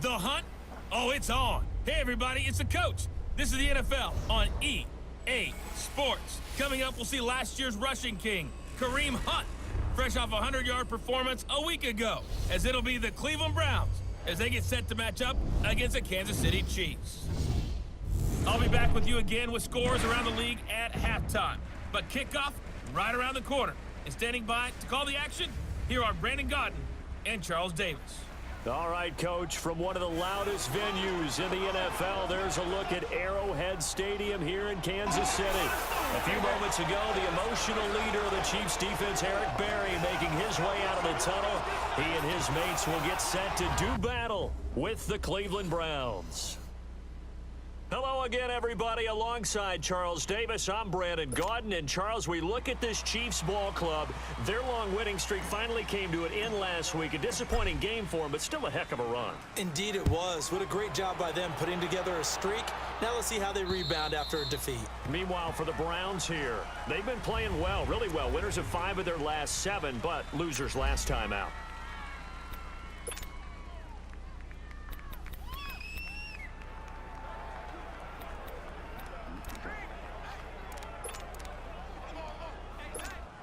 The hunt? Oh, it's on. Hey, everybody, it's the coach. This is the NFL on EA Sports. Coming up, we'll see last year's rushing king, Kareem Hunt, fresh off a 100-yard performance a week ago, as it'll be the Cleveland Browns as they get set to match up against the Kansas City Chiefs. I'll be back with you again with scores around the league at halftime. But kickoff right around the corner. And standing by to call the action, here are Brandon Gaudin and Charles Davis. All right, Coach, from one of the loudest venues in the NFL, there's a look at Arrowhead Stadium here in Kansas City. A few moments ago, the emotional leader of the Chiefs defense, Eric Berry, making his way out of the tunnel. He and his mates will get set to do battle with the Cleveland Browns. Hello again, everybody. Alongside Charles Davis, I'm Brandon Gaudin. And Charles, we look at this Chiefs ball club. Their long winning streak finally came to an end last week. A disappointing game for them, but still a heck of a run. Indeed it was. What a great job by them putting together a streak. Now let's see how they rebound after a defeat. Meanwhile, for the Browns here, they've been playing well, really well. Winners of 5 of their last 7, but losers last time out.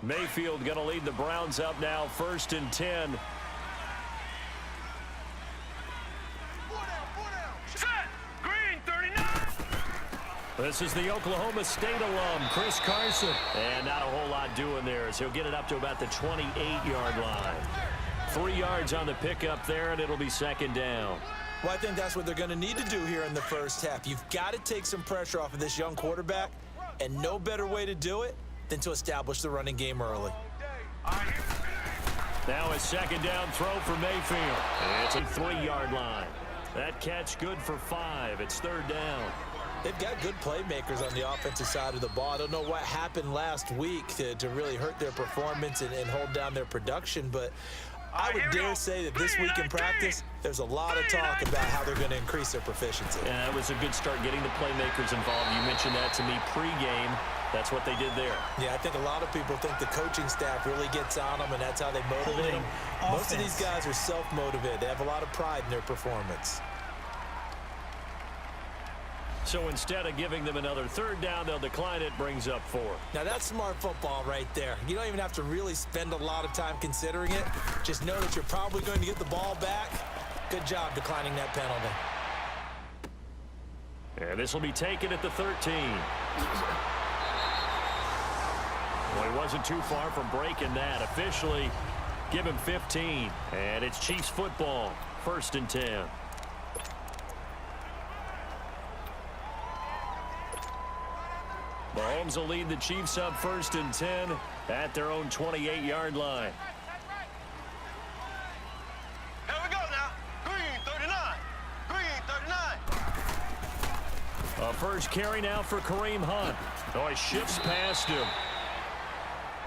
Mayfield going to lead the Browns up now, 1st and 10. Set! Green, 39! This is the Oklahoma State alum, Chris Carson. And not a whole lot doing there as he'll get it up to about the 28-yard line. 3 yards on the pickup there, and it'll be 2nd down. Well, I think that's what they're going to need to do here in the first half. You've got to take some pressure off of this young quarterback, and no better way to do it than to establish the running game early. Now a 2nd down throw for Mayfield. It's a 3-yard line. That catch good for 5. It's 3rd down. They've got good playmakers on the offensive side of the ball. I don't know what happened last week to really hurt their performance and hold down their production, but I would dare say that this week in practice, there's a lot of talk about how they're going to increase their proficiency. Yeah, that was a good start getting the playmakers involved. You mentioned that to me pregame. That's what they did there. Yeah, I think a lot of people think the coaching staff really gets on them, and that's how they motivate them. Most of these guys are self-motivated. They have a lot of pride in their performance. So instead of giving them another 3rd down, they'll decline it, brings up 4. Now that's smart football right there. You don't even have to really spend a lot of time considering it. Just know that you're probably going to get the ball back. Good job declining that penalty. And this will be taken at the 13. Well, he wasn't too far from breaking that. Officially, give him 15. And it's Chiefs football, 1st and 10. Mahomes will lead the Chiefs up 1st and 10 at their own 28-yard line. Here we go now. Green, 39. Green, 39. A first carry now for Kareem Hunt. Oh, he shifts past him.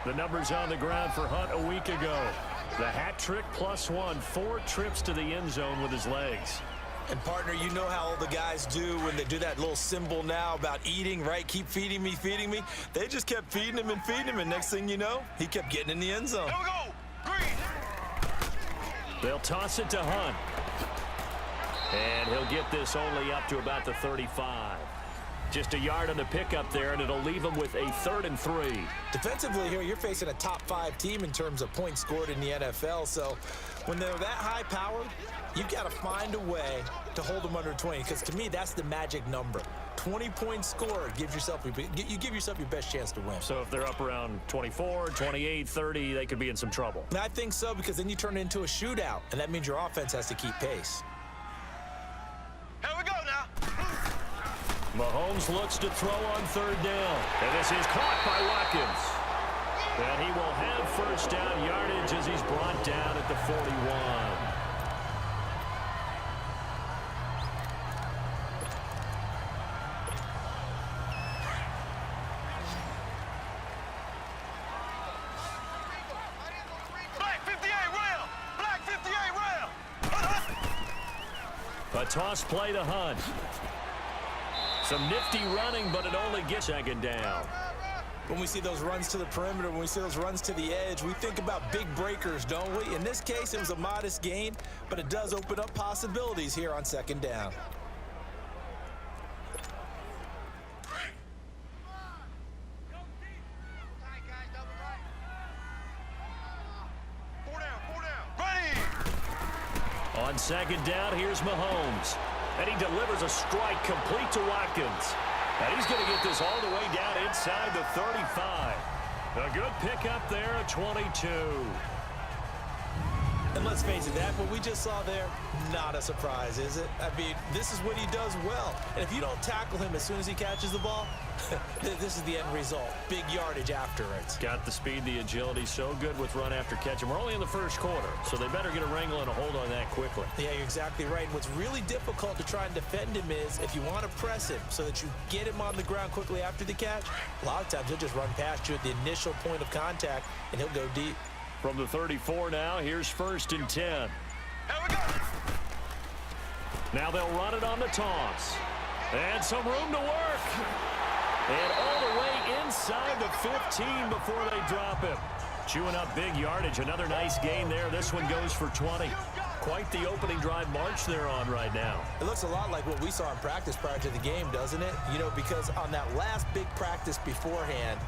The numbers on the ground for Hunt a week ago. The hat trick +1, 4 trips to the end zone with his legs. And, partner, you know how all the guys do when they do that little symbol now about eating, right? Keep feeding me, feeding me. They just kept feeding him, and next thing you know, he kept getting in the end zone. Here we go. Green. They'll toss it to Hunt. And he'll get this only up to about the 35. Just a yard on the pickup there, and it'll leave him with a 3rd and 3. Defensively here, you're facing a top 5 team in terms of points scored in the NFL. So when they're that high-powered, you've got to find a way to hold them under 20. Because to me, that's the magic number. 20 points scored gives yourself you give yourself your best chance to win. So if they're up around 24, 28, 30, they could be in some trouble. And I think so, because then you turn it into a shootout, and that means your offense has to keep pace. Here we go now. Mahomes looks to throw on 3rd down. And this is caught by Watkins. And he will have 1st down yardage as he's brought down at the 41. Black 58 rail. Black 58 rail. A toss play to Hunt. Some nifty running, but it only gets second down. When we see those runs to the perimeter, when we see those runs to the edge, we think about big breakers, don't we? In this case, it was a modest gain, but it does open up possibilities here on second down. On second down, here's Mahomes. And he delivers a strike complete to Watkins. And he's going to get this all the way down inside the 35. A good pickup there at 22. And let's face it, that what we just saw there, not a surprise, is it? I mean, this is what he does well. And if you don't tackle him as soon as he catches the ball, this is the end result. Big yardage after it. Got the speed, the agility, so good with run after catch. And we're only in the first quarter, so they better get a wrangle and a hold on that quickly. Yeah, you're exactly right. And what's really difficult to try and defend him is if you want to press him so that you get him on the ground quickly after the catch, a lot of times he'll just run past you at the initial point of contact, and he'll go deep. From the 34 now, here's 1st and 10. Here we go. Now they'll run it on the toss. And some room to work. And all the way inside the 15 before they drop him. Chewing up big yardage. Another nice gain there. This one goes for 20. Quite the opening drive march they're on right now. It looks a lot like what we saw in practice prior to the game, doesn't it? You know, because on that last big practice beforehand,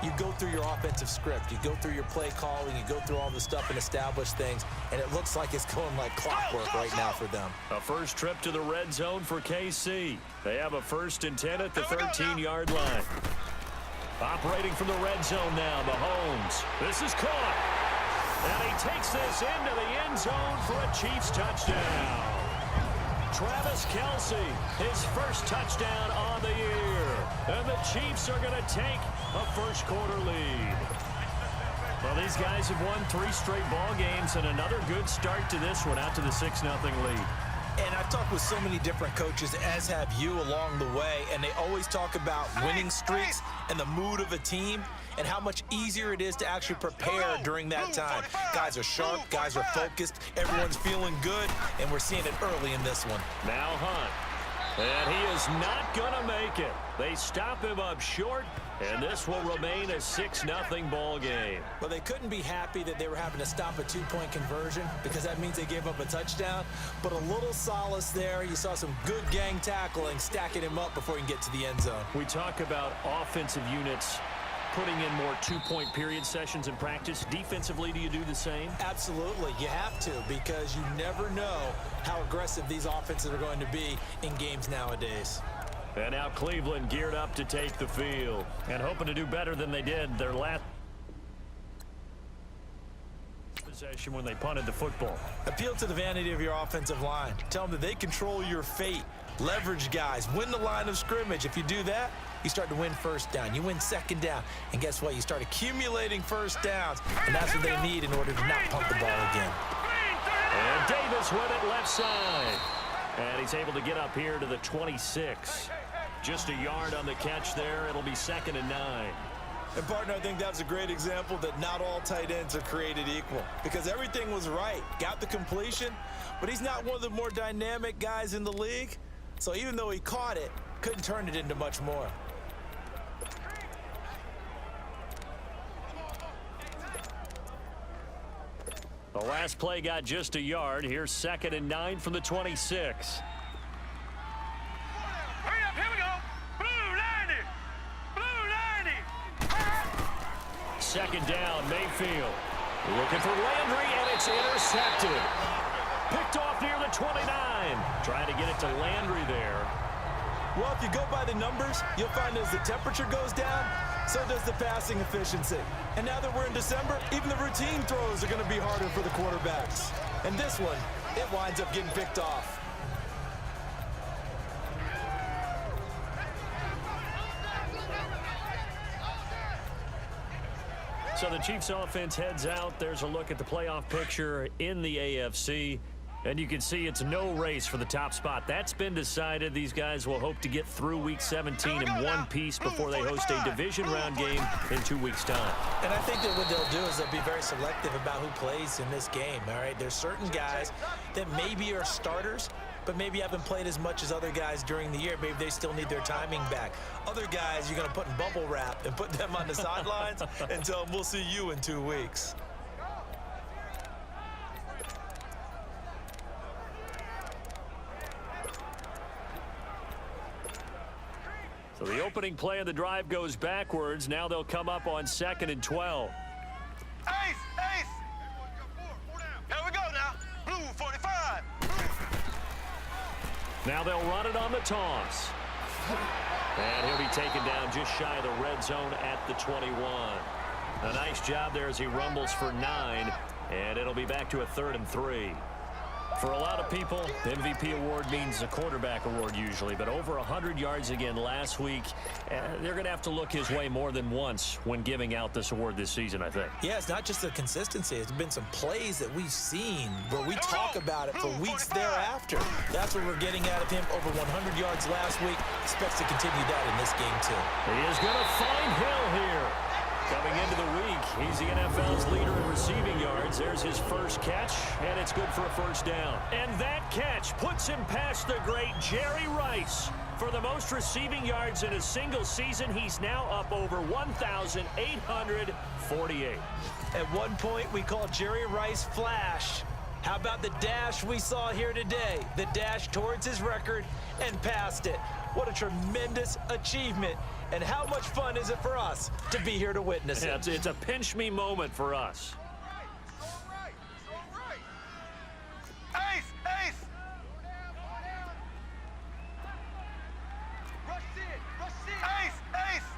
you go through your offensive script. You go through your play calling. You go through all the stuff and establish things. And it looks like it's going like clockwork right now for them. A first trip to the red zone for KC. They have a 1st and 10 at the 13-yard line. Operating from the red zone now, Mahomes. This is caught. And he takes this into the end zone for a Chiefs touchdown. Travis Kelce, his first touchdown on the year. And the Chiefs are going to take a first-quarter lead. Well, these guys have won 3 straight ball games and another good start to this one out to the 6-0 lead. And I've talked with so many different coaches, as have you along the way, and they always talk about winning streaks and the mood of a team and how much easier it is to actually prepare during that time. Guys are sharp, guys are focused, everyone's feeling good, and we're seeing it early in this one. Now Hunt. And he is not going to make it. They stop him up short, and this will remain a 6-0 ball game. Well, they couldn't be happy that they were having to stop a 2-point conversion because that means they gave up a touchdown. But a little solace there. You saw some good gang tackling, stacking him up before he can get to the end zone. We talk about offensive units putting in more 2-point period sessions in practice. Defensively, do you do the same? Absolutely. You have to, because you never know how aggressive these offenses are going to be in games nowadays. And now Cleveland geared up to take the field and hoping to do better than they did their last possession when they punted the football. Appeal to the vanity of your offensive line. Tell them that they control your fate. Leverage guys. Win the line of scrimmage. If you do that, you start to win first down. You win second down. And guess what? You start accumulating first downs. And that's what they need in order to not punt the ball again. And Davis with it left side. And he's able to get up here to the 26. Just a yard on the catch there. It'll be 2nd and 9. And, partner, I think that was a great example that not all tight ends are created equal. Because everything was right. Got the completion. But he's not one of the more dynamic guys in the league. So even though he caught it, couldn't turn it into much more. The last play got just a yard. Here's 2nd and 9 from the 26. Hurry up, here we go. Blue 90. Blue 90. Second down, Mayfield. Looking for Landry, and it's intercepted. Picked off near the 29. Trying to get it to Landry there. Well, if you go by the numbers, you'll find as the temperature goes down, so does the passing efficiency. And now that we're in December, even the routine throws are going to be harder for the quarterbacks. And this one, it winds up getting picked off. So the Chiefs offense heads out. There's a look at the playoff picture in the AFC. And you can see it's no race for the top spot. That's been decided. These guys will hope to get through Week 17 in one piece before they host a division round game in 2 weeks' time. And I think that what they'll do is they'll be very selective about who plays in this game, all right? There's certain guys that maybe are starters, but maybe haven't played as much as other guys during the year. Maybe they still need their timing back. Other guys you're going to put in bubble wrap and put them on the sidelines and tell them we'll see you in 2 weeks. So the opening play of the drive goes backwards. Now they'll come up on 2nd and 12. Ace! Ace! Here we go now. Blue 45. Now they'll run it on the toss. And he'll be taken down just shy of the red zone at the 21. A nice job there as he rumbles for 9. And it'll be back to a 3rd and 3. For a lot of people, the MVP award means a quarterback award usually, but over 100 yards again last week. They're going to have to look his way more than once when giving out this award this season, I think. Yeah, it's not just the consistency. It's been some plays that we've seen where we talk about it for weeks thereafter. That's what we're getting out of him. Over 100 yards last week. Expects to continue that in this game, too. He is going to find Hill here. Coming into the week, he's the NFL's leader in receiving yards. There's his first catch, and it's good for a first down. And that catch puts him past the great Jerry Rice. For the most receiving yards in a single season, he's now up over 1,848. At one point, we called Jerry Rice Flash. How about the dash we saw here today? The dash towards his record and past it. What a tremendous achievement. And how much fun is it for us to be here to witness it? It's a pinch-me moment for us. Ace! Ace! Rush in! Rush in! Ace! Ace!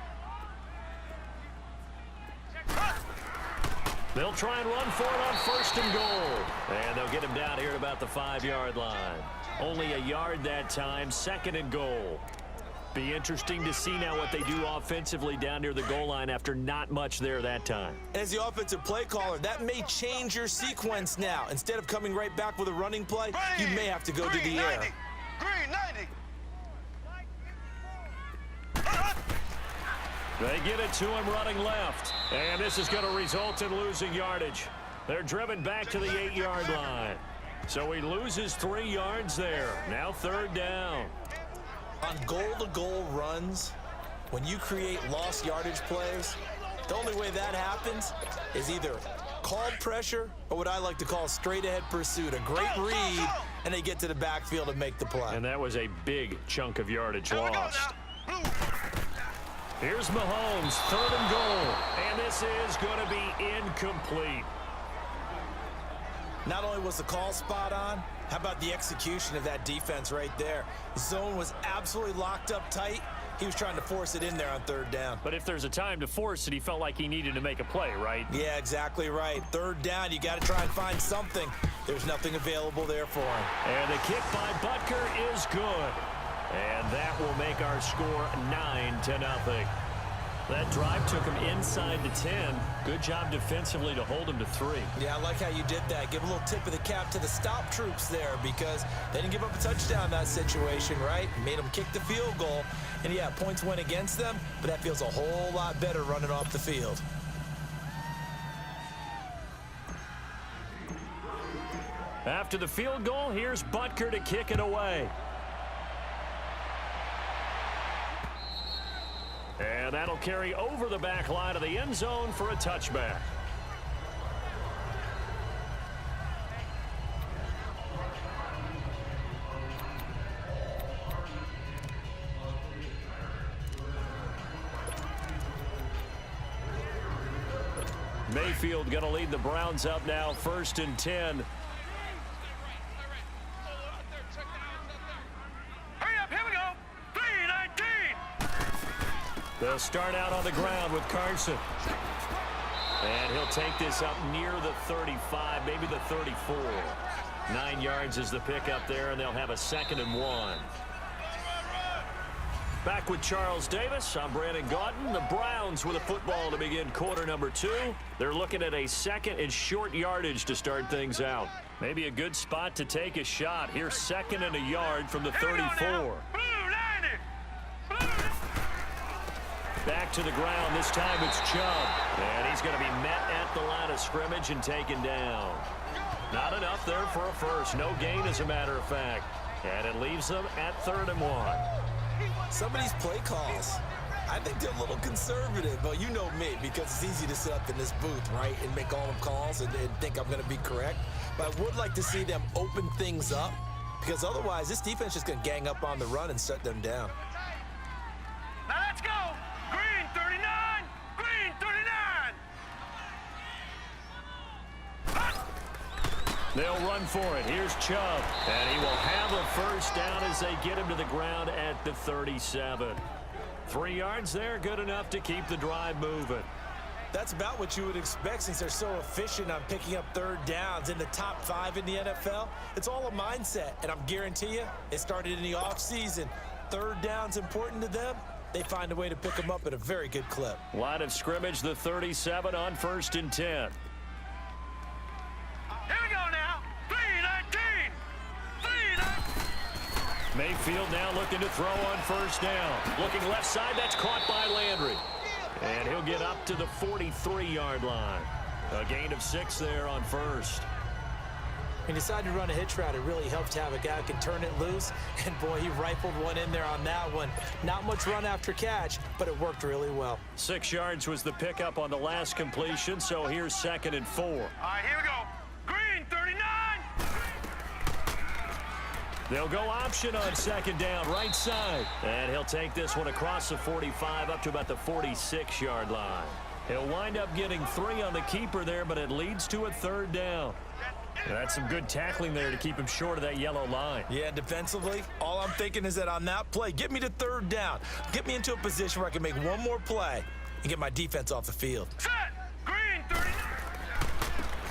They'll try and run for it on 1st and goal. And they'll get him down here at about the 5-yard line. Only a yard that time, 2nd and goal. Be interesting to see now what they do offensively down near the goal line after not much there that time. As the offensive play caller, that may change your sequence now. Instead of coming right back with a running play, you may have to go to the air. Green 90. They get it to him running left. And this is going to result in losing yardage. They're driven back to the 8-yard line. So he loses 3 yards there. Now 3rd down. On goal-to-goal runs, when you create lost yardage plays, the only way that happens is either called pressure or what I like to call straight-ahead pursuit. A great read, and they get to the backfield and make the play. And that was a big chunk of yardage lost. Here's Mahomes, 3rd and goal. And this is going to be incomplete. Not only was the call spot on, how about the execution of that defense right there? The zone was absolutely locked up tight. He was trying to force it in there on 3rd down. But if there's a time to force it, he felt like he needed to make a play, right? Yeah, exactly right. 3rd down, you got to try and find something. There's nothing available there for him. And the kick by Butker is good. And that will make our score 9-0. That drive took him inside the 10. Good job defensively to hold him to 3. Yeah, I like how you did that. Give a little tip of the cap to the stop troops there because they didn't give up a touchdown in that situation, right? Made them kick the field goal. And, yeah, points went against them, but that feels a whole lot better running off the field. After the field goal, here's Butker to kick it away. And that'll carry over the back line of the end zone for a touchback. Mayfield going to lead the Browns up now, 1st and 10. They'll start out on the ground with Carson. And he'll take this up near the 35, maybe the 34. 9 yards is the pickup there, and they'll have a 2nd and 1. Back with Charles Davis. I'm Brandon Gaudin. The Browns with a football to begin quarter number 2. They're looking at a 2nd and short yardage to start things out. Maybe a good spot to take a shot. Here's 2nd and a yard from the 34. Back to the ground. This time it's Chubb. And he's going to be met at the line of scrimmage and taken down. Not enough there for a first. No gain, as a matter of fact. And it leaves them at 3rd and 1. Some of these play calls, I think they're a little conservative, but you know me, because it's easy to sit up in this booth, right, and make all the calls and think I'm going to be correct. But I would like to see them open things up, because otherwise this defense is just going to gang up on the run and shut them down. Now let's go. Green 39. Green 39. They'll run for it. Here's Chubb. And he will have a first down as they get him to the ground at the 37. 3 yards there, good enough to keep the drive moving. That's about what you would expect since they're so efficient on picking up 3rd downs in the top 5 in the NFL. It's all a mindset, and I'm guarantee you, it started in the offseason. 3rd down's important to them. They find a way to pick them up at a very good clip. Line of scrimmage, the 37 on 1st and 10. Here we go now. 3-19. 3-19. Mayfield now looking to throw on 1st down. Looking left side, that's caught by Landry. And he'll get up to the 43-yard line. A gain of 6 there on 1st. He decided to run a hitch route. It really helped to have a guy who can turn it loose. And, boy, he rifled one in there on that one. Not much run after catch, but it worked really well. 6 yards was the pickup on the last completion, so here's 2nd and 4. All right, here we go. Green 39. They'll go option on 2nd down, right side. And he'll take this one across the 45 up to about the 46-yard line. He'll wind up getting 3 on the keeper there, but it leads to a 3rd down. That's some good tackling there to keep him short of that yellow line. Yeah, defensively, all I'm thinking is that on that play, get me to 3rd down. Get me into a position where I can make one more play and get my defense off the field. Set. Green 39.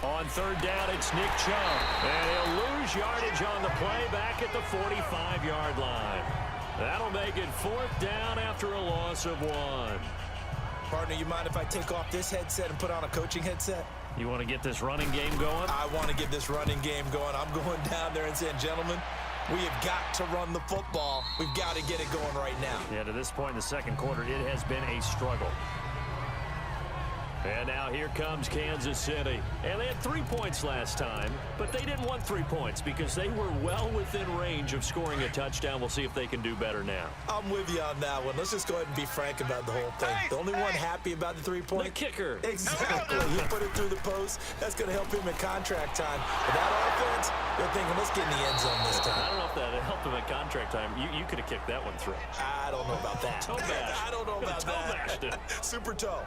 On 3rd down, it's Nick Chubb. And he'll lose yardage on the play back at the 45-yard line. That'll make it 4th down after a loss of 1. Partner, you mind if I take off this headset and put on a coaching headset? You want to get this running game going? I want to get this running game going. I'm going down there and saying, gentlemen, we have got to run the football. We've got to get it going right now. Yeah, to this point in the 2nd quarter, it has been a struggle. And now here comes Kansas City. And they had 3 points last time, but they didn't want 3 points because they were well within range of scoring a touchdown. We'll see if they can do better now. I'm with you on that one. Let's just go ahead and be frank about the whole thing. The only one happy about the 3-point. The kicker. Exactly. You put it through the post. That's going to help him at contract time. But that offense, they're thinking, let's get in the end zone this time. I don't know if that helped him at contract time. You could have kicked that one through. I don't know about that. Toe bash. I don't know about Toe bashed it. Super toe.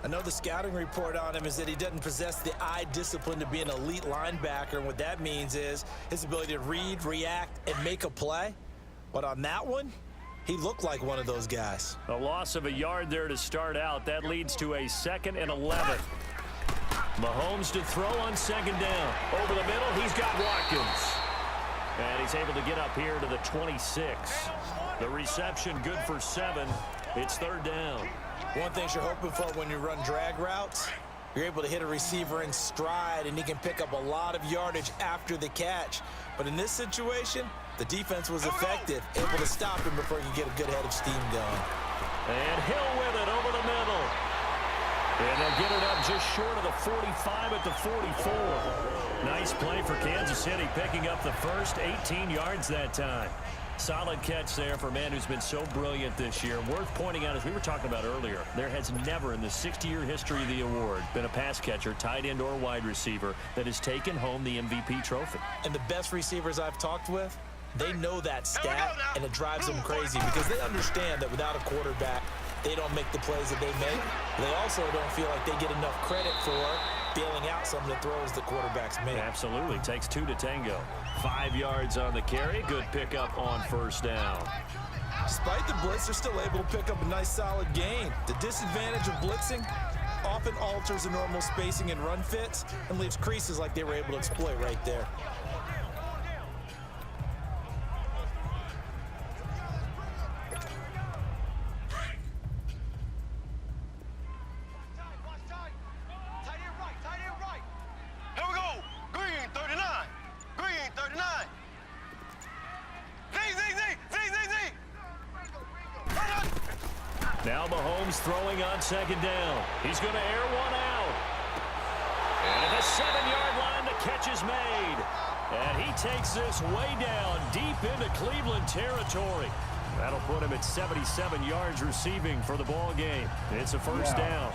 I know the scouting report on him is that he doesn't possess the eye discipline to be an elite linebacker, and what that means is his ability to read, react, and make a play. But on that one, he looked like one of those guys. A loss of a yard there to start out. That leads to a 2nd and 11. Mahomes to throw on 2nd down. Over the middle, he's got Watkins. And he's able to get up here to the 26. The reception good for 7. It's 3rd down. One thing you're hoping for when you run drag routes, you're able to hit a receiver in stride, and he can pick up a lot of yardage after the catch. But in this situation, the defense was effective, able to stop him before he could get a good head of steam going. And Hill with it over the middle. And they'll get it up just short of the 45 at the 44. Nice play for Kansas City, picking up the first 18 yards that time. Solid catch there for a man who's been so brilliant this year. Worth pointing out, as we were talking about earlier, there has never in the 60-year history of the award been a pass catcher, tight end, or wide receiver that has taken home the MVP trophy. And the best receivers I've talked with, they know that stat, and it drives them crazy because they understand that without a quarterback, they don't make the plays that they make. They also don't feel like they get enough credit for bailing out some of the throws the quarterbacks make. Absolutely. Takes 2 to tango. 5 yards on the carry. Good pickup on 1st down. Despite the blitz, they're still able to pick up a nice solid gain. The disadvantage of blitzing often alters the normal spacing and run fits and leaves creases like they were able to exploit right there. Now Mahomes throwing on 2nd down. He's going to air one out. And at the 7-yard line, the catch is made. And he takes this way down deep into Cleveland territory. That'll put him at 77 yards receiving for the ball game. It's a first down.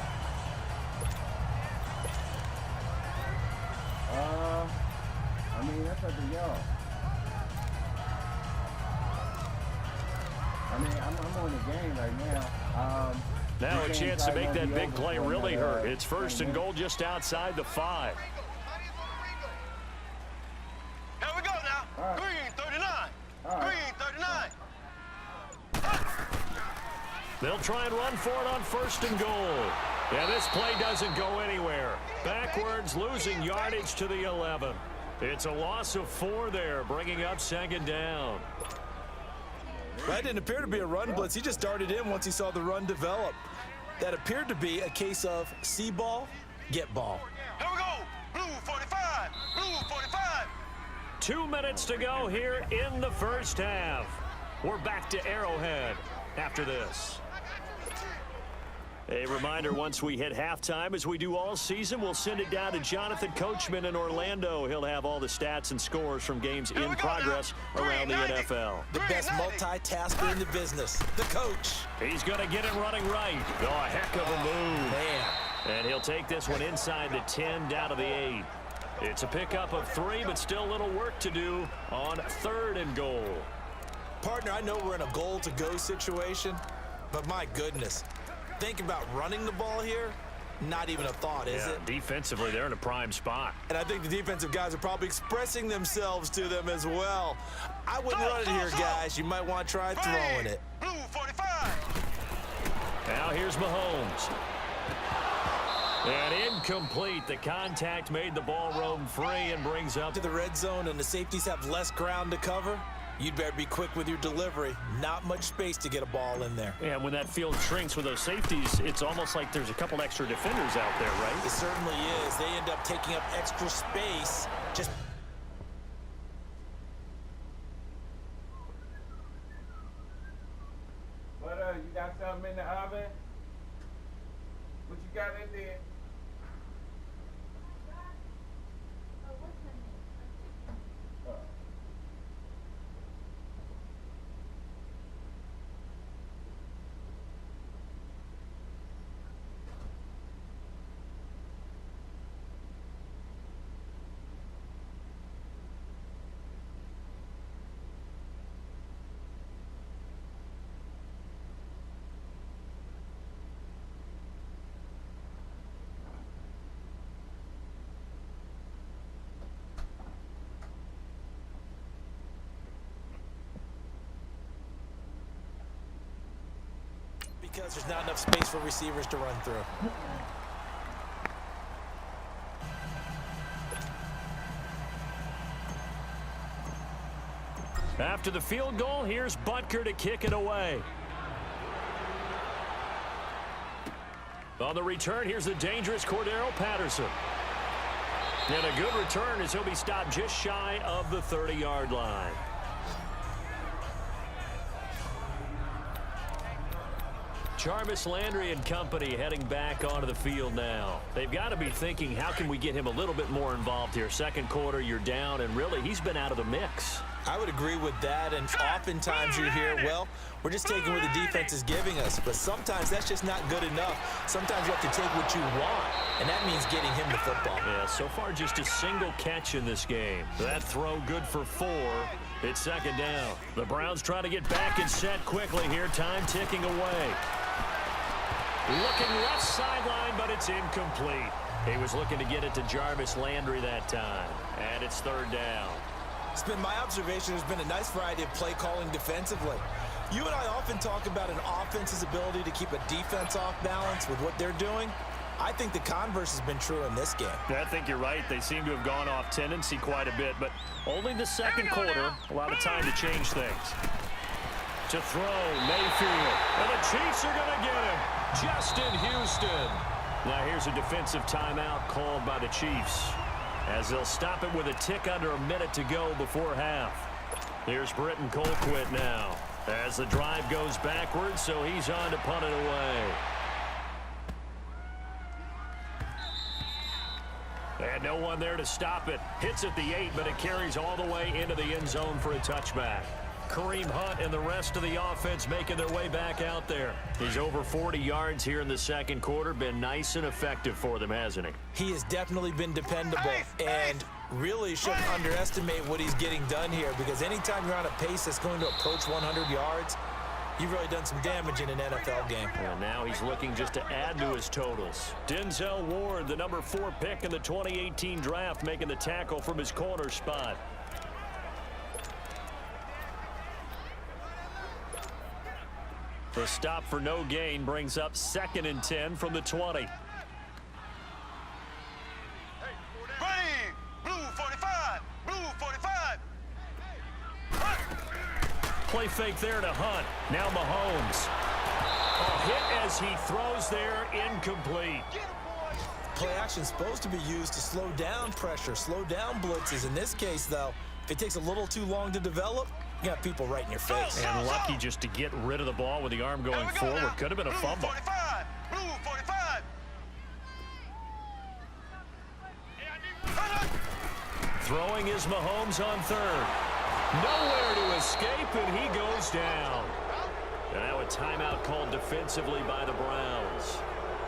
I mean, that's up to y'all. I mean, I'm on the game right now. Now a chance to make that big play really hurt. It's first and goal just outside the 5. Here we go now. Green 39. Green 39. They'll try and run for it on first and goal. Yeah, this play doesn't go anywhere. Backwards, losing yardage to the 11. It's a loss of 4 there, bringing up second down. That didn't appear to be a run blitz. He just darted in once he saw the run develop. That appeared to be a case of see ball, get ball. Here we go. Blue 45. Blue 45. 2 minutes to go here in the first half. We're back to Arrowhead after this. A reminder, once we hit halftime, as we do all season, we'll send it down to Jonathan Coachman in Orlando. He'll have all the stats and scores from games in progress around the NFL. The best multitasker in the business, the coach. He's going to get it running right. Oh, a heck of a move. Man. And he'll take this one inside the 10, down to the 8. It's a pickup of 3, but still a little work to do on third and goal. Partner, I know we're in a goal-to-go situation, but my goodness. Think about running the ball here. Not even a thought, is it? Defensively, they're in a prime spot. And I think the defensive guys are probably expressing themselves to them as well. I wouldn't run it here, guys. You might want to try throwing it. Blue 45. Now here's Mahomes. And incomplete. The contact made the ball roam free and brings up to the red zone, and the safeties have less ground to cover. You'd better be quick with your delivery. Not much space to get a ball in there. And when that field shrinks with those safeties, it's almost like there's a couple extra defenders out there, right? It certainly is. They end up taking up extra space. Just What you got something in the oven? What you got in there? because there's not enough space for receivers to run through. After the field goal, here's Butker to kick it away. On the return, here's the dangerous Cordero Patterson. And a good return as he'll be stopped just shy of the 30-yard line. Jarvis Landry and company heading back onto the field now. They've got to be thinking, how can we get him a little bit more involved here? Second quarter, you're down, and really, he's been out of the mix. I would agree with that, and oftentimes you hear, well, we're just taking what the defense is giving us, but sometimes that's just not good enough. Sometimes you have to take what you want, and that means getting him the football. Yeah, so far just a single catch in this game. That throw good for 4. It's second down. The Browns trying to get back and set quickly here. Time ticking away. Looking left sideline, but it's incomplete. He was looking to get it to Jarvis Landry that time, and it's third down. It's been my observation there's been a nice variety of play calling defensively. You and I often talk about an offense's ability to keep a defense off balance with what they're doing. I think the converse has been true in this game. I think you're right. They seem to have gone off tendency quite a bit, but only the second quarter, a lot of time to change things. To throw, Mayfield, and the Chiefs are going to get him. Justin Houston. Now here's a defensive timeout called by the Chiefs, as they'll stop it with a tick under a minute to go before half. Here's Britton Colquitt now, as the drive goes backwards, so he's on to punt it away. And no one there to stop it. Hits at the 8, but it carries all the way into the end zone for a touchback. Kareem Hunt and the rest of the offense making their way back out there. He's over 40 yards here in the second quarter. Been nice and effective for them, hasn't he? He has definitely been dependable and really shouldn't underestimate what he's getting done here, because anytime you're on a pace that's going to approach 100 yards, you've really done some damage in an NFL game. And now he's looking just to add to his totals. Denzel Ward, the number 4 pick in the 2018 draft, making the tackle from his corner spot. The stop for no gain brings up 2nd and 10 from the 20. Ready, blue 45, blue 45. Play fake there to Hunt. Now Mahomes. A hit as he throws there, incomplete. Play action is supposed to be used to slow down pressure, slow down blitzes. In this case, though, if it takes a little too long to develop, you got people right in your face. And lucky just to get rid of the ball with the arm going forward. Could have been a fumble. 45, blue 45. Throwing is Mahomes on 3rd. Nowhere to escape, and he goes down. And now a timeout called defensively by the Browns,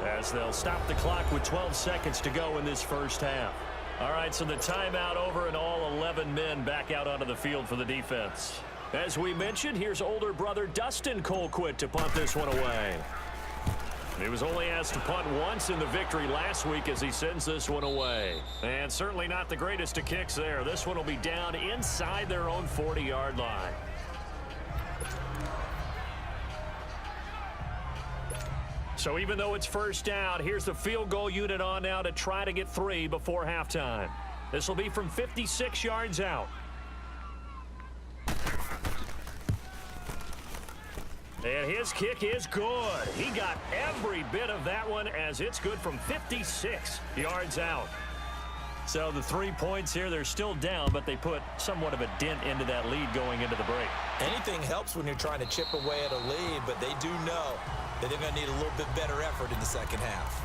as they'll stop the clock with 12 seconds to go in this first half. All right, so the timeout over, and all 11 men back out onto the field for the defense. As we mentioned, here's older brother Dustin Colquitt to punt this one away. He was only asked to punt once in the victory last week as he sends this one away. And certainly not the greatest of kicks there. This one will be down inside their own 40-yard line. So even though it's first down, here's the field goal unit on now to try to get 3 before halftime. This will be from 56 yards out. And his kick is good. He got every bit of that one, as it's good from 56 yards out. So the 3 points here, they're still down, but they put somewhat of a dent into that lead going into the break. Anything helps when you're trying to chip away at a lead, but they do know that they're going to need a little bit better effort in the second half.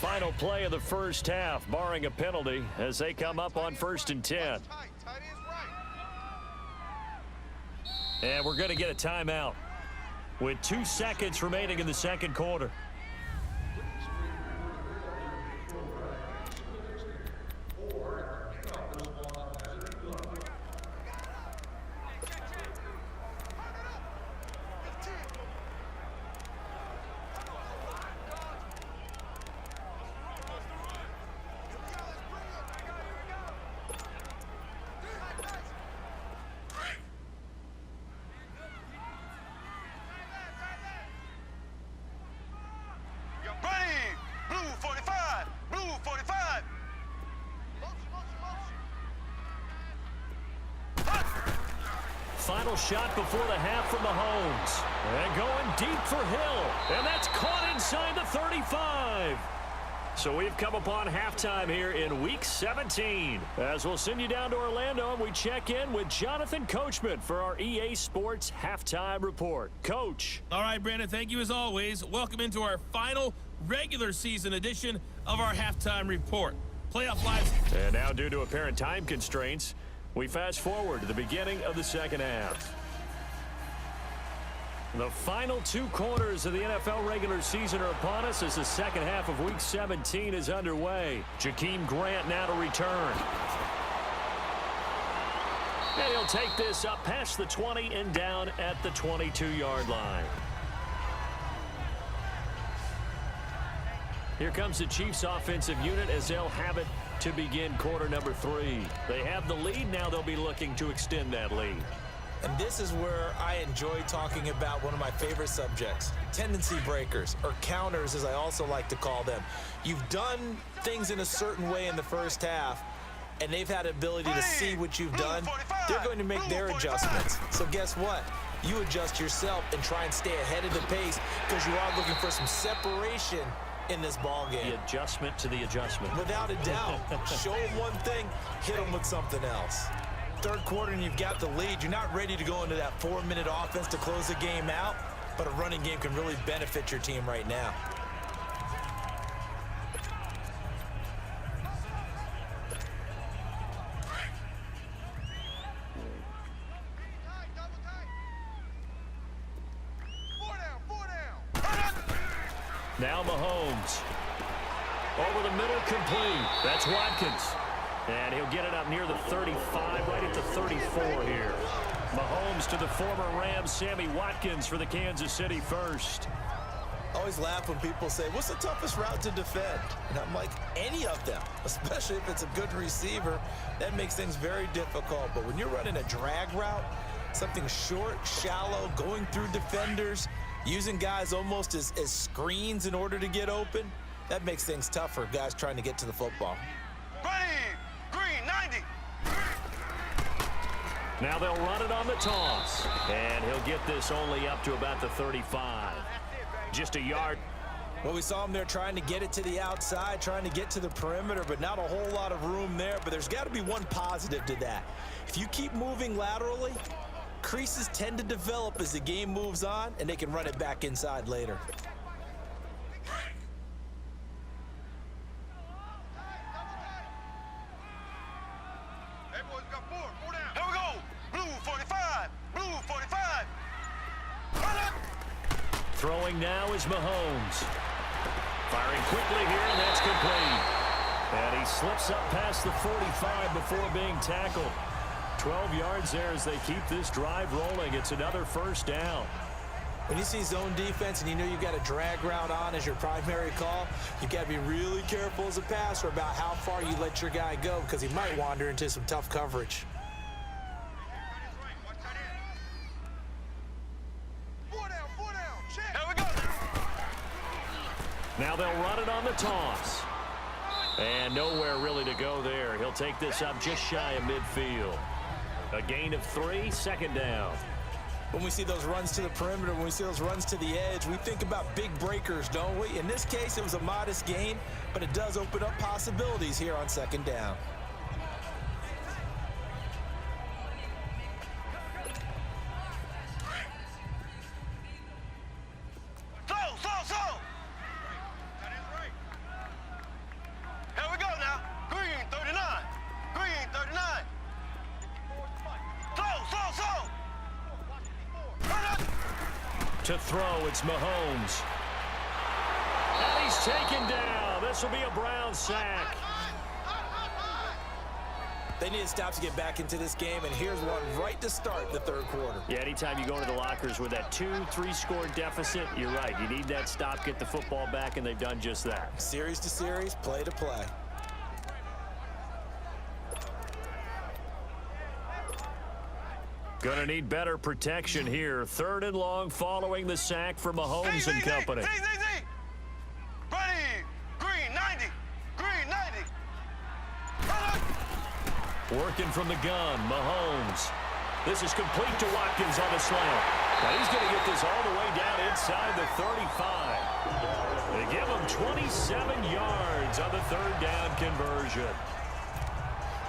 Final play of the first half, barring a penalty, as they come up on 1st and 10. And we're going to get a timeout with 2 seconds remaining in the second quarter. Final shot before the half from Mahomes. And going deep for Hill. And that's caught inside the 35. So we've come upon halftime here in Week 17. As we'll send you down to Orlando, and we check in with Jonathan Coachman for our EA Sports Halftime Report. Coach. All right, Brandon, thank you as always. Welcome into our final regular season edition of our Halftime Report. Playoff lives. And now, due to apparent time constraints, we fast forward to the beginning of the second half. The final 2 quarters of the NFL regular season are upon us as the second half of Week 17 is underway. Jakeem Grant now to return. And he'll take this up past the 20 and down at the 22-yard line. Here comes the Chiefs offensive unit as they'll have it to begin quarter number 3. They have the lead. Now they'll be looking to extend that lead. And this is where I enjoy talking about one of my favorite subjects, tendency breakers, or counters as I also like to call them. You've done things in a certain way in the first half, and they've had the ability to see what you've done. They're going to make their adjustments. So guess what? You adjust yourself and try and stay ahead of the pace, because you are looking for some separation in this ball game. The adjustment to the adjustment. Without a doubt. Show them one thing, hit them with something else. Third quarter and you've got the lead. You're not ready to go into that 4-minute offense to close the game out. but a running game can really benefit your team right now. Now Mahomes. Over the middle, complete. That's Watkins. And he'll get it up near the 35, right at the 34 here. Mahomes to the former Rams, Sammy Watkins for the Kansas City first. I always laugh when people say, what's the toughest route to defend? And I'm like, any of them, especially if it's a good receiver. That makes things very difficult. But when you're running a drag route, something short, shallow, going through defenders, using guys almost as screens in order to get open, that makes things tough for guys trying to get to the football. Ready, green, 90. Now they'll run it on the toss. And he'll get this only up to about the 35. Just a yard. Well, we saw him there trying to get it to the outside, trying to get to the perimeter, but not a whole lot of room there. But there's got to be one positive to that. If you keep moving laterally, creases tend to develop as the game moves on, and they can run it back inside later. Hey, boys, got four down. Here we go. Blue 45, blue 45. Throwing now is Mahomes. Firing quickly here, and that's complete. And he slips up past the 45 before being tackled. 12 yards there as they keep this drive rolling. It's another first down. When you see zone defense and you know you've got a drag route on as your primary call, you've got to be really careful as a passer about how far you let your guy go because he might wander into some tough coverage. Four down, check. Here we go. Now they'll run it on the toss. And nowhere really to go there. He'll take this up just shy of midfield. A gain of 3, second down. When we see those runs to the perimeter, when we see those runs to the edge, we think about big breakers, don't we? In this case, it was a modest gain, but it does open up possibilities here on second down. Slow. Here we go now. Green 39. Green 39. Slow. To throw, it's Mahomes. And he's taken down. This will be a Brown sack. They need to stop to get back into this game, and here's one right to start the third quarter. Yeah, anytime you go into the lockers with that 2-3 score deficit, you're right. You need that stop, get the football back, and they've done just that. Series to series, play to play. Gonna need better protection here. Third and long following the sack for Mahomes and company. Ready, green 90. Green 90. Working from the gun, Mahomes. This is complete to Watkins on the slant. Now he's going to get this all the way down inside the 35. They give him 27 yards on the third down conversion.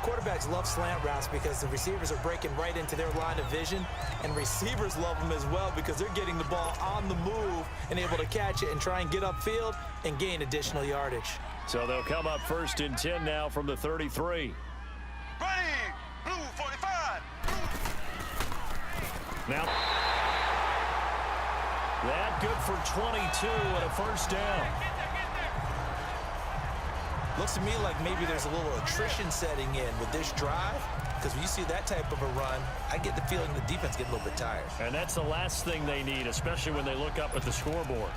Quarterbacks love slant routes because the receivers are breaking right into their line of vision, and receivers love them as well because they're getting the ball on the move and able to catch it and try and get upfield and gain additional yardage. So they'll come up first and 10 now from the 33. Ready, blue 45. Now, that good for 22 and a first down. Looks to me like maybe there's a little attrition setting in with this drive, because when you see that type of a run, I get the feeling the defense gets a little bit tired. And that's the last thing they need, especially when they look up at the scoreboard.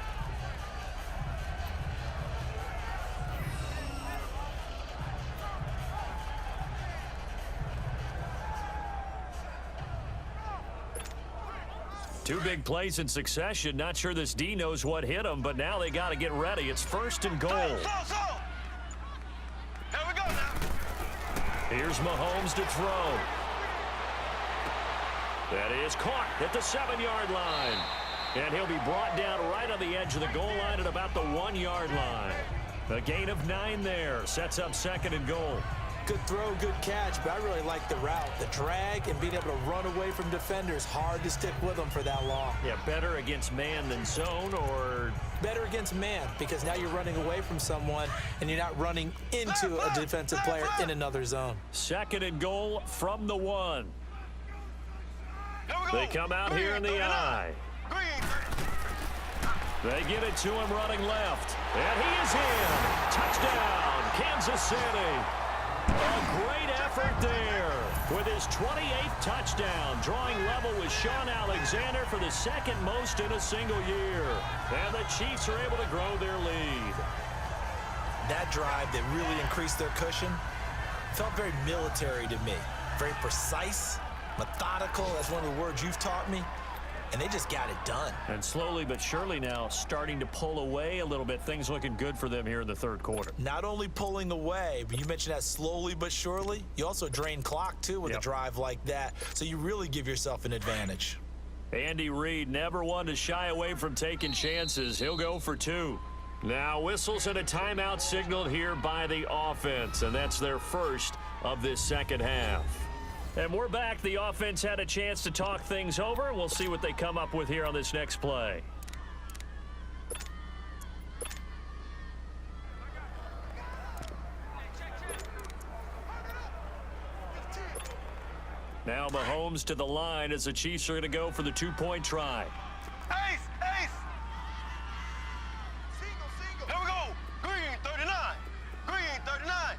Two big plays in succession. Not sure this D knows what hit him, but now they got to get ready. It's first and goal. Slow. Here we go now. Here's Mahomes to throw. That is caught at the 7-yard line. And he'll be brought down right on the edge of the goal line at about the 1-yard line. A gain of 9 there. Sets up second and goal. Good throw, good catch, but I really like the route. The drag and being able to run away from defenders, hard to stick with them for that long. Yeah, better against man than zone, or? Better against man, because now you're running away from someone and you're not running into a defensive player in another zone. 2nd and goal from the 1. They come out Green, here in the 39. I. Green. They give it to him running left. And he is in. Touchdown, Kansas City. A great effort there with his 28th touchdown, drawing level with Sean Alexander for the 2nd most in a single year. And the Chiefs are able to grow their lead. That drive that really increased their cushion felt very military to me. Very precise, methodical. That's one of the words you've taught me. And they just got it done. And slowly but surely now starting to pull away a little bit. Things looking good for them here in the 3rd quarter. Not only pulling away, but you mentioned that slowly but surely. You also drain clock, too, with a drive like that. So you really give yourself an advantage. Andy Reid never one to shy away from taking chances. He'll go for 2. Now whistles and a timeout signaled here by the offense. And that's their first of this 2nd half. And we're back. The offense had a chance to talk things over. We'll see what they come up with here on this next play. Now Mahomes to the line as the Chiefs are going to go for the 2-point try. Ace, ace. Single. Here we go. Green, 39. Green, 39.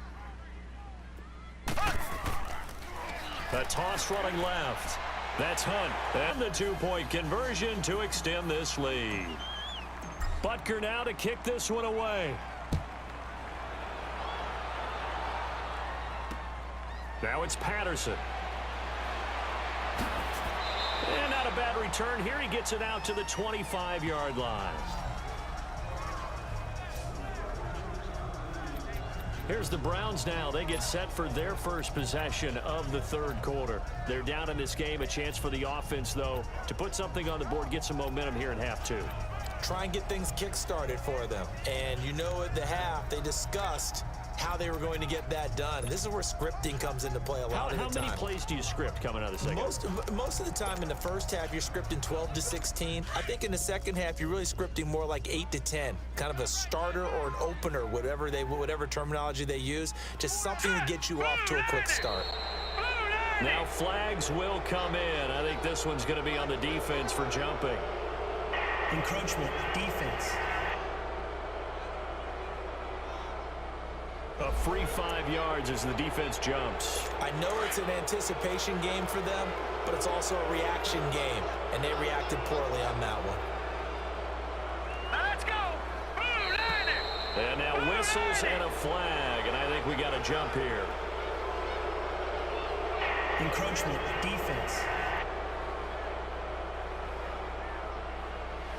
A toss running left. That's Hunt. And the 2-point conversion to extend this lead. Butker now to kick this one away. Now it's Patterson. And not a bad return here. He gets it out to the 25-yard line. Here's the Browns now. They get set for their first possession of the 3rd quarter. They're down in this game. A chance for the offense, though, to put something on the board, get some momentum here in half 2. Try and get things kick-started for them. And you know at the half, they discussed how they were going to get that done. And this is where scripting comes into play a lot of the time. How many plays do you script coming out of the 2nd? Most of the time in the first half, you're scripting 12 to 16. I think in the 2nd half, you're really scripting more like 8 to 10. Kind of a starter or an opener, whatever terminology they use. Just something to get you off to a quick start. Now flags will come in. I think this one's going to be on the defense for jumping. Encroachment, defense. A free 5 yards as the defense jumps. I know it's an anticipation game for them, but it's also a reaction game, and they reacted poorly on that one. Let's go. And now whistles and a flag, and I think we got a jump here. Encroachment, defense.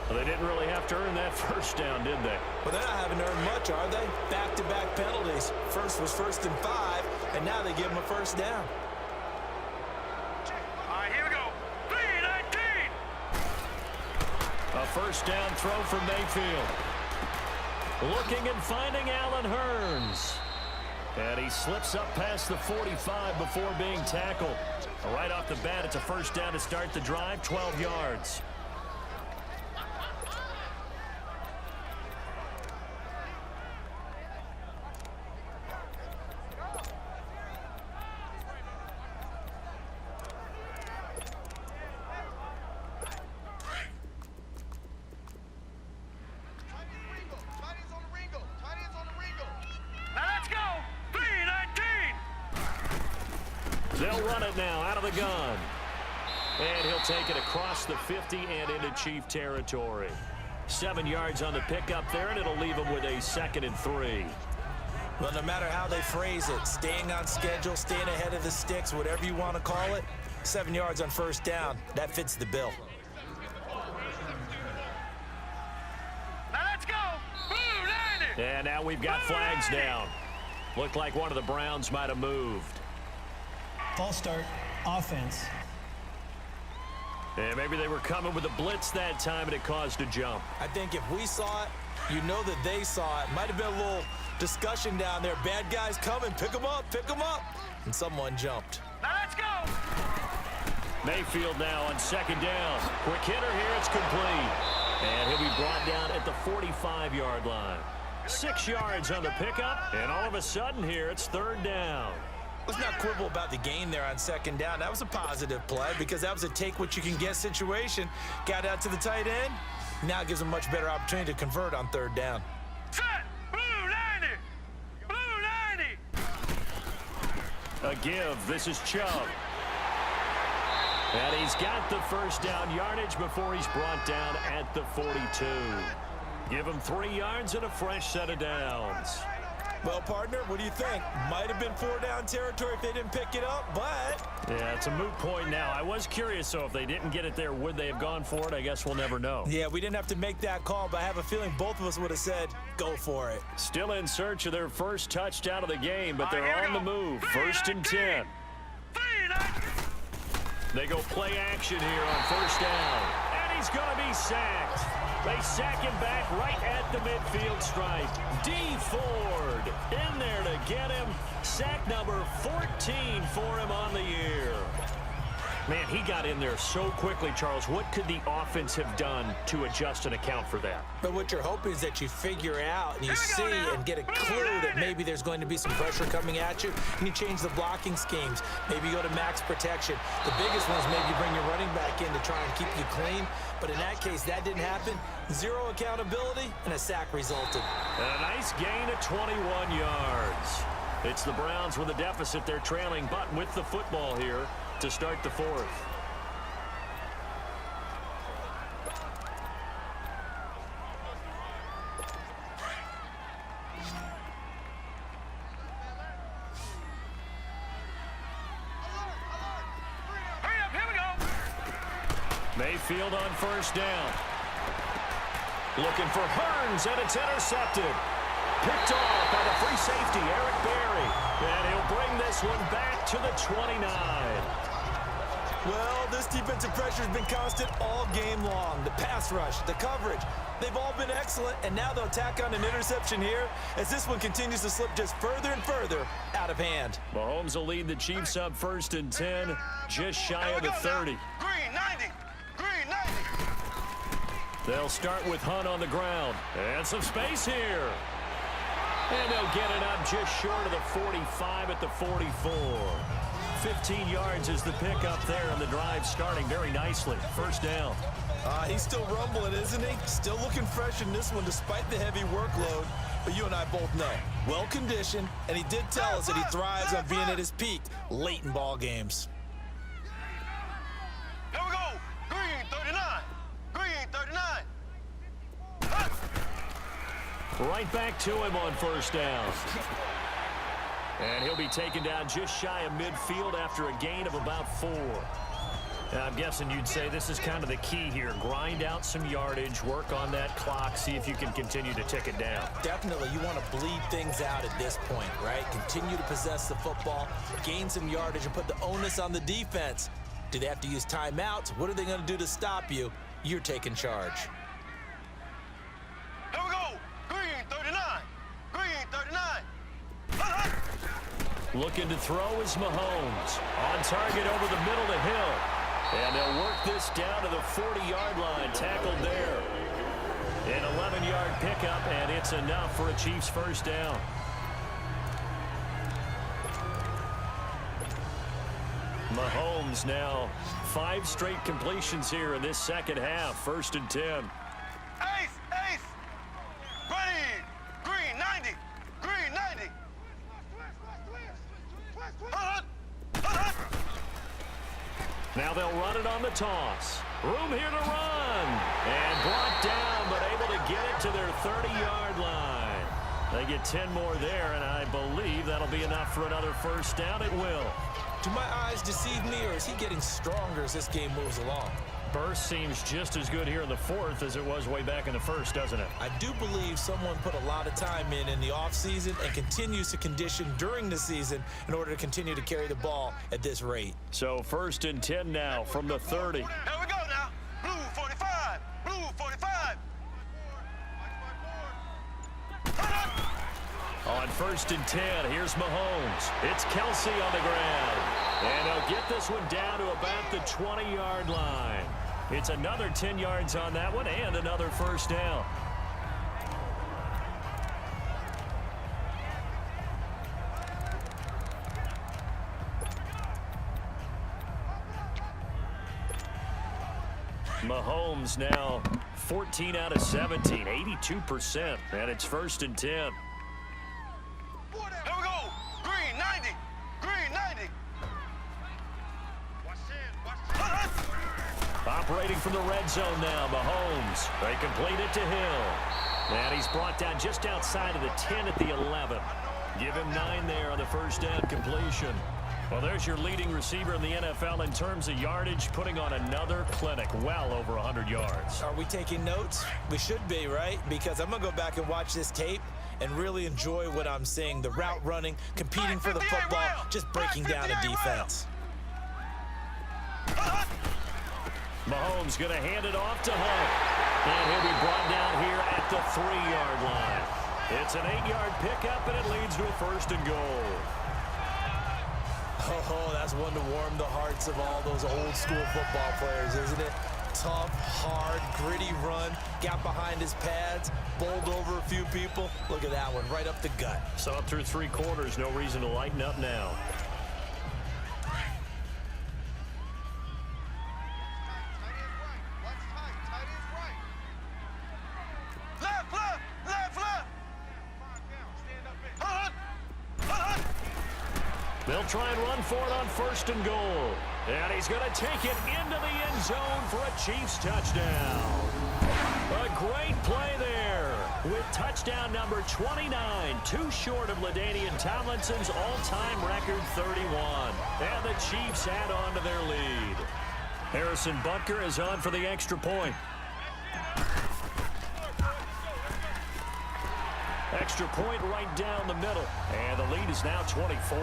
Well, they didn't really have to earn that first down, did they? Well, they're not having earned much, are they? Back-to-back penalties. First was 1st and 5, and now they give them a first down. All right, here we go. 3-19. A first down throw from Mayfield. Looking and finding Allen Hurns. And he slips up past the 45 before being tackled. Right off the bat, it's a first down to start the drive, 12 yards. They'll run it now out of the gun. And he'll take it across the 50 and into Chief territory. 7 yards on the pickup there, and it'll leave him with a 2nd and 3. Well, no matter how they phrase it, staying on schedule, staying ahead of the sticks, whatever you want to call it, 7 yards on first down, that fits the bill. Let's go. And now we've got flags down. Looked like one of the Browns might have moved. False start, offense. And maybe they were coming with a blitz that time, and it caused a jump. I think if we saw it, you know that they saw it. Might have been a little discussion down there. Bad guys coming. Pick them up. Pick them up. And someone jumped. Now let's go. Mayfield now on second down. Quick hitter here. It's complete. And he'll be brought down at the 45-yard line. 6 yards on the pickup. And all of a sudden here, it's third down. Let's not quibble about the gain there on second down. That was a positive play because that was a take-what-you-can-get situation. Got out to the tight end. Now gives them much better opportunity to convert on third down. Set. Blue 90. Blue 90. A give. This is Chubb. And he's got the first down yardage before he's brought down at the 42. Give him 3 yards and a fresh set of downs. Well, partner, what do you think? Might have been 4-down territory if they didn't pick it up, but... Yeah, it's a moot point now. I was curious, so if they didn't get it there, would they have gone for it? I guess we'll never know. Yeah, we didn't have to make that call, but I have a feeling both of us would have said, go for it. Still in search of their first touchdown of the game, but they're on the move. 1st and 10. They go play action here on first down. And he's going to be sacked. They sack him back right at the midfield stripe. D. Ford in there to get him. Sack number 14 for him on the year. Man, he got in there so quickly, Charles. What could the offense have done to adjust and account for that? But what you're hoping is that you figure out and you see and get a clue that maybe there's going to be some pressure coming at you, and you change the blocking schemes. Maybe you go to max protection. The biggest one is maybe bring your running back in to try and keep you clean. But in that case, that didn't happen. 0 accountability, and a sack resulted. And a nice gain of 21 yards. It's the Browns with a deficit. They're trailing, but with the football here to start the 4th. Hurry up, here we go. Mayfield on first down. Looking for Hearns, and it's intercepted. Picked off by the free safety, Eric Berry. And he'll bring this one back to the 29. Well, this defensive pressure has been constant all game long. The pass rush, the coverage, they've all been excellent, and now they'll tack on an interception here as this one continues to slip just further and further out of hand. Mahomes will lead the Chiefs up 1st and 10, just shy of the 30. Green 90. Green 90. They'll start with Hunt on the ground. And some space here. And they'll get it up just short of the 45 at the 44. 15 yards is the pickup there, and the drive starting very nicely. First down. He's still rumbling, isn't he? Still looking fresh in this one despite the heavy workload. But you and I both know, well-conditioned, and he did tell us that he thrives on being at his peak late in ball games. Here we go. Green 39. Green 39. Right back to him on first down. And he'll be taken down just shy of midfield after a gain of about 4. Now, I'm guessing you'd say this is kind of the key here. Grind out some yardage, work on that clock, see if you can continue to tick it down. Definitely, you want to bleed things out at this point, right? Continue to possess the football, gain some yardage, and put the onus on the defense. Do they have to use timeouts? What are they going to do to stop you? You're taking charge. Here we go. Green 39. Green 39. Looking to throw is Mahomes. On target over the middle to Hill. And they'll work this down to the 40-yard line. Tackled there. An 11-yard pickup, and it's enough for a Chiefs first down. Mahomes now 5 straight completions here in this second half. 1st and 10. Ace, ace. Ready. Green 90. Green 90. Now they'll run it on the toss. Room here to run. And brought down, but able to get it to their 30-yard line. They get 10 more there, and I believe that'll be enough for another first down. It will. Do my eyes deceive me, or is he getting stronger as this game moves along? Burst seems just as good here in the 4th as it was way back in the 1st, doesn't it? I do believe someone put a lot of time in the offseason and continues to condition during the season in order to continue to carry the ball at this rate. So 1st and 10 now from the 30. Here we go On 1st and 10, here's Mahomes. It's Kelsey on the ground. And he'll get this one down to about the 20-yard line. It's another 10 yards on that one and another first down. Mahomes now 14 out of 17, 82%, and it's 1st and 10. Here we go. Green 90. Green 90. Operating from the red zone now, Mahomes. They complete it to Hill. And he's brought down just outside of the 10 at the 11. Give him 9 there on the first down completion. Well, there's your leading receiver in the NFL in terms of yardage, putting on another clinic, well over 100 yards. Are we taking notes? We should be, right? Because I'm going to go back and watch this tape and really enjoy what I'm seeing. The route running, competing for the football, just breaking down a defense. Mahomes going to hand it off to Hunt. And he'll be brought down here at the 3-yard line. It's an 8-yard pickup, and it leads to a 1st and goal. Oh, that's one to warm the hearts of all those old school football players, isn't it? Tough, hard, gritty run, got behind his pads, bowled over a few people. Look at that one, right up the gut. Saw through 3 quarters, no reason to lighten up now. They'll try and run for it on 1st and goal. And he's going to take it into the end zone for a Chiefs touchdown. A great play there with touchdown number 29, too short of LaDainian Tomlinson's all-time record 31. And the Chiefs add on to their lead. Harrison Butker is on for the extra point. Extra point right down the middle. And the lead is now 24.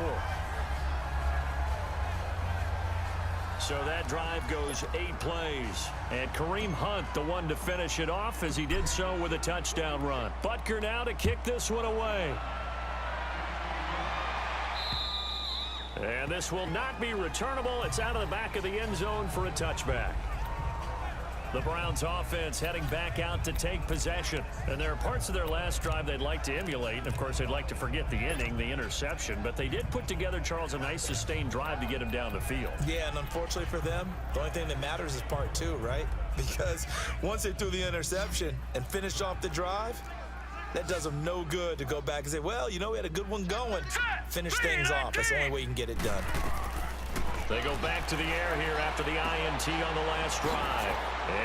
So that drive goes 8 plays. And Kareem Hunt, the one to finish it off, as he did so with a touchdown run. Butker now to kick this one away. And this will not be returnable. It's out of the back of the end zone for a touchback. The Browns offense heading back out to take possession. And there are parts of their last drive they'd like to emulate. And, of course, they'd like to forget the inning, the interception. But they did put together, Charles, a nice sustained drive to get him down the field. Yeah, and unfortunately for them, the only thing that matters is part 2, right? Because once they threw the interception and finished off the drive, that does them no good to go back and say, well, you know, we had a good one going. Finish things off. That's the only way you can get it done. They go back to the air here after the INT on the last drive.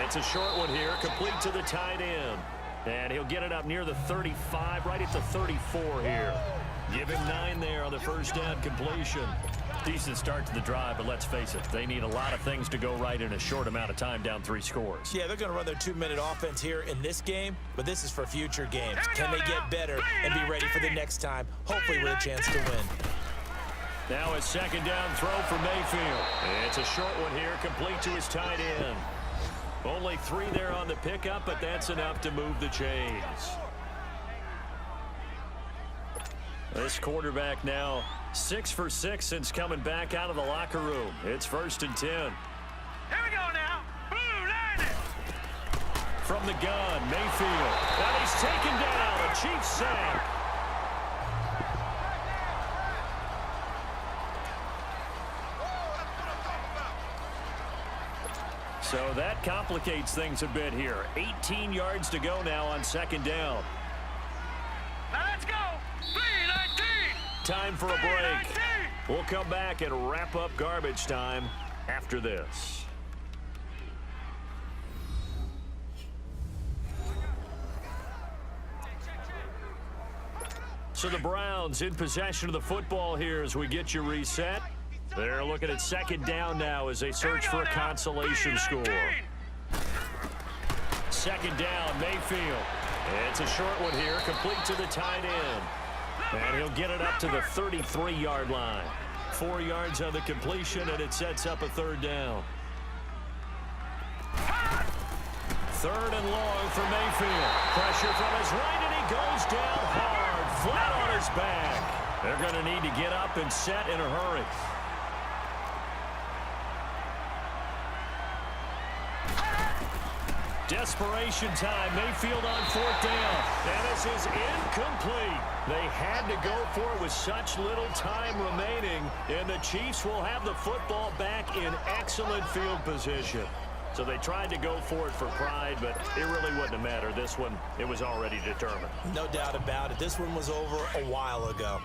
It's a short one here, complete to the tight end. And he'll get it up near the 35, right at the 34 here. Give him 9 there on the first down completion. Decent start to the drive, but let's face it, they need a lot of things to go right in a short amount of time, down 3 scores. Yeah, they're going to run their 2-minute offense here in this game, but this is for future games. Can they get better and be ready for the next time, hopefully with a chance to win? Now a second down throw for Mayfield. It's a short one here, complete to his tight end. Only 3 there on the pickup, but that's enough to move the chains. This quarterback now 6 for 6 since coming back out of the locker room. It's 1st and 10. Here we go now. Blue 90. From the gun, Mayfield. And he's taken down. A Chiefs sack. So that complicates things a bit here. 18 yards to go now on second down. Now let's go. 319. Time for a break. We'll come back and wrap up garbage time after this. So the Browns in possession of the football here as we get you reset. They're looking at second down now as they search for a consolation score. Second down, Mayfield. It's a short one here, complete to the tight end. And he'll get it up to the 33-yard line. 4 yards on the completion, and it sets up a third down. 3rd and long for Mayfield. Pressure from his right, and he goes down hard. flat on his back. They're going to need to get up and set in a hurry. Desperation time. Mayfield on 4th down. And this is incomplete. They had to go for it with such little time remaining. And the Chiefs will have the football back in excellent field position. So they tried to go for it for pride, but it really wouldn't have mattered. This one, it was already determined. No doubt about it. This one was over a while ago.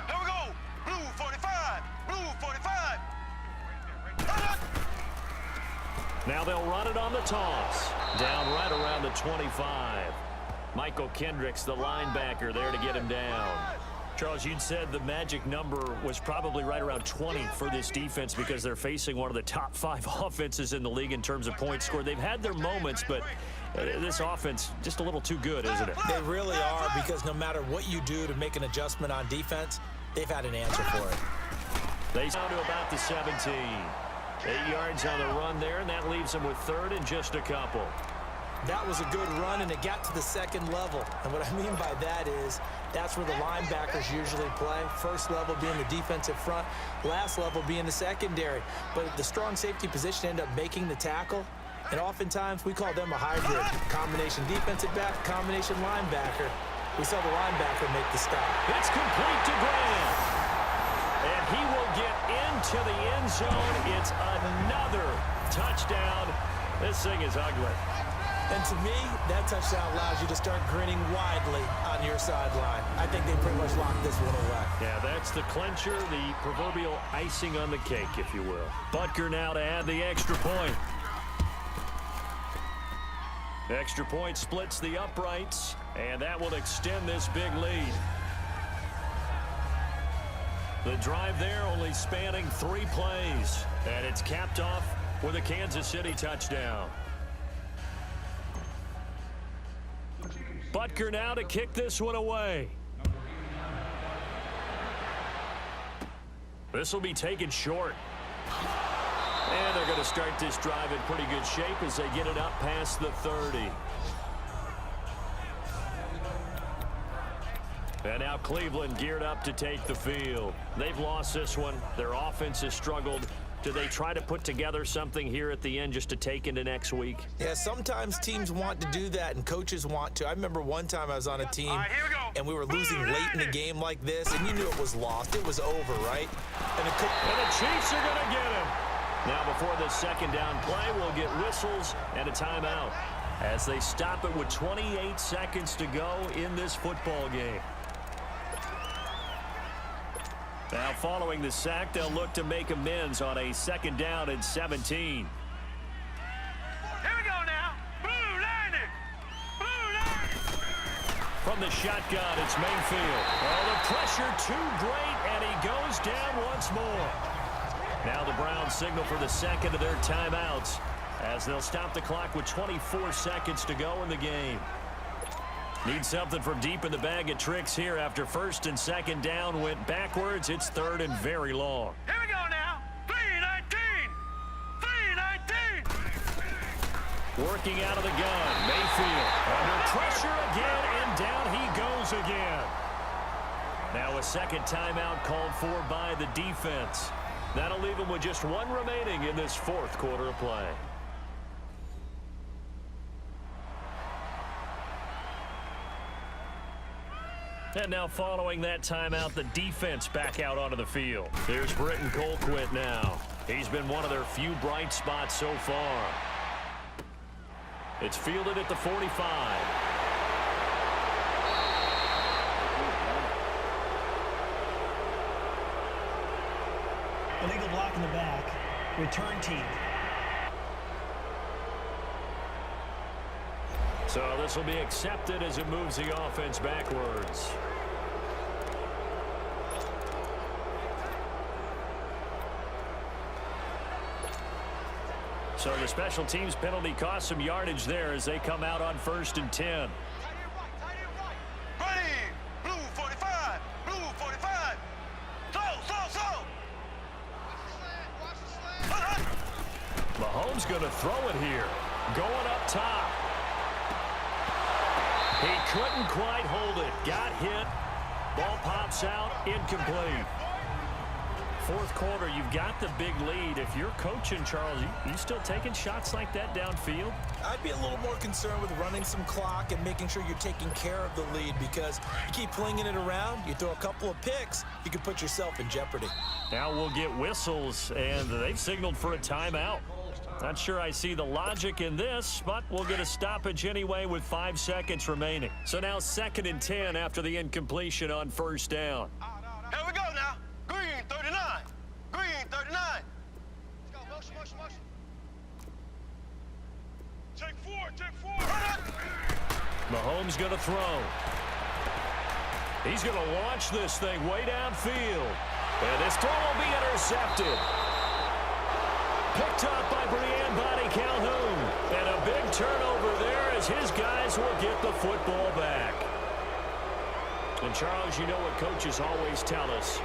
Here we go. Blue 45. Blue 45. Now they'll run it on the toss. Down right around the 25. Michael Kendricks, the linebacker, there to get him down. Charles, you'd said the magic number was probably right around 20 for this defense because they're facing one of the top 5 offenses in the league in terms of points scored. They've had their moments, but this offense just a little too good, isn't it? They really are, because no matter what you do to make an adjustment on defense, they've had an answer for it. They down to about the 17. 8 yards on the run there, and that leaves them with 3rd and just a couple. That was a good run, and it got to the 2nd level. And what I mean by that is that's where the linebackers usually play. First level being the defensive front, last level being the secondary. But the strong safety position ended up making the tackle, and oftentimes we call them a hybrid. Combination defensive back, combination linebacker. We saw the linebacker make the stop. It's complete to Graham. And he will get into the end zone. It's another touchdown. This thing is ugly. And to me, that touchdown allows you to start grinning widely on your sideline. I think they pretty much locked this one away. Yeah, that's the clincher, the proverbial icing on the cake, if you will. Butker now to add the extra point. The extra point splits the uprights, and that will extend this big lead. The drive there only spanning 3 plays, and it's capped off with a Kansas City touchdown. Butker now to kick this one away. This will be taken short. And they're going to start this drive in pretty good shape as they get it up past the 30. And now Cleveland geared up to take the field. They've lost this one. Their offense has struggled. Do they try to put together something here at the end just to take into next week? Yeah, sometimes teams want to do that and coaches want to. I remember one time I was on a team and we were losing late in a game like this, and you knew it was lost. It was over, right? And the Chiefs are going to get him. Now before the 2nd down play, we'll get whistles and a timeout as they stop it with 28 seconds to go in this football game. Now following the sack, they'll look to make amends on a 2nd down and 17. Here we go now. Blue landing. Blue landing. From the shotgun, it's Mayfield. Oh, the pressure too great, and he goes down once more. Now the Browns signal for the 2nd of their timeouts as they'll stop the clock with 24 seconds to go in the game. Need something from deep in the bag of tricks here after 1st and 2nd down went backwards. It's 3rd and very long. Here we go now. 3-19. 3-19. Working out of the gun. Mayfield under pressure again, and down he goes again. Now a 2nd timeout called for by the defense. That'll leave them with just 1 remaining in this 4th quarter of play. And now following that timeout, the defense back out onto the field. Here's Britton Colquitt now. He's been one of their few bright spots so far. It's fielded at the 45. Illegal block in the back. Return team. So this will be accepted as it moves the offense backwards. So the special teams penalty cost some yardage there as they come out on 1st and 10. Ready. Blue 45. Blue 45. Slow. Mahomes going to throw it here. Going up top. He couldn't quite hold it. Got hit. Ball pops out. Incomplete. Fourth quarter, you've got the big lead. If you're coaching, Charles, you still taking shots like that downfield? I'd be a little more concerned with running some clock and making sure you're taking care of the lead, because you keep flinging it around, you throw a couple of picks, you can put yourself in jeopardy. Now we'll get whistles, and they've signaled for a timeout. Not sure I see the logic in this, but we'll get a stoppage anyway with 5 seconds remaining. So now 2nd and 10 after the incompletion on first down. Here we go now. Green 39. Green 39. Let's go. Motion, motion, motion. Take 4, take 4. Mahomes going to throw. He's going to launch this thing way downfield. And this throw will be intercepted. Picked up by Brian Calhoun. And a big turnover there as his guys will get the football back. And Charles, you know what coaches always tell us.